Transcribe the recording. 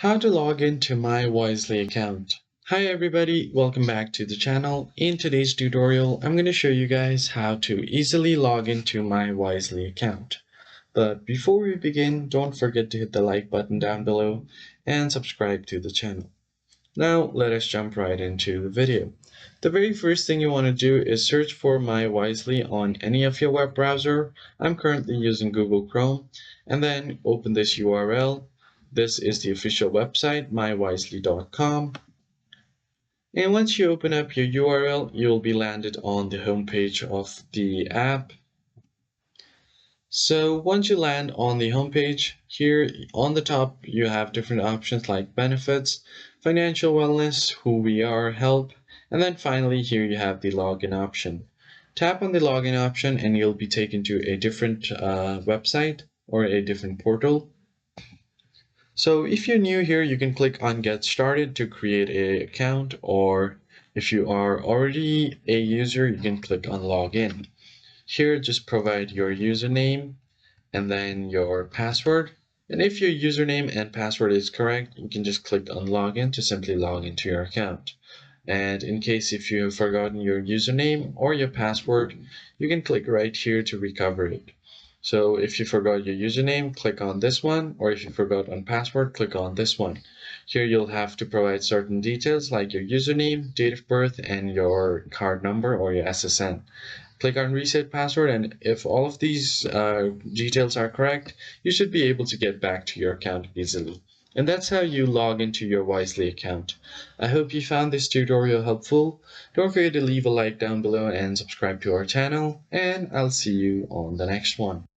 How to log into MyWisely account. Hi everybody, welcome back to the channel. In today's tutorial, I'm going to show you guys how to easily log into MyWisely account. But before we begin, don't forget to hit the like button down below and subscribe to the channel. Now let us jump right into the video. The very first thing you want to do is search for MyWisely on any of your web browser. I'm currently using Google Chrome, and then open this URL. This is the official website, mywisely.com. And once you open up your URL, you'll be landed on the homepage of the app. So once you land on the homepage, here on the top you have different options like benefits, financial wellness, who we are, help, and then finally here you have the login option. Tap on the login option and you'll be taken to a different website or a different portal. So if you're new here, you can click on Get Started to create an account, or if you are already a user, you can click on Login. Here, just provide your username and then your password. And if your username and password is correct, you can just click on Login to simply log into your account. And in case if you have forgotten your username or your password, you can click right here to recover it. So if you forgot your username, click on this one, or if you forgot on password, click on this one. Here you'll have to provide certain details like your username, date of birth, and your card number or your SSN. Click on reset password, and if all of these details are correct, you should be able to get back to your account easily. And that's how you log into your Wisely account. I hope you found this tutorial helpful. Don't forget to leave a like down below and subscribe to our channel, and I'll see you on the next one.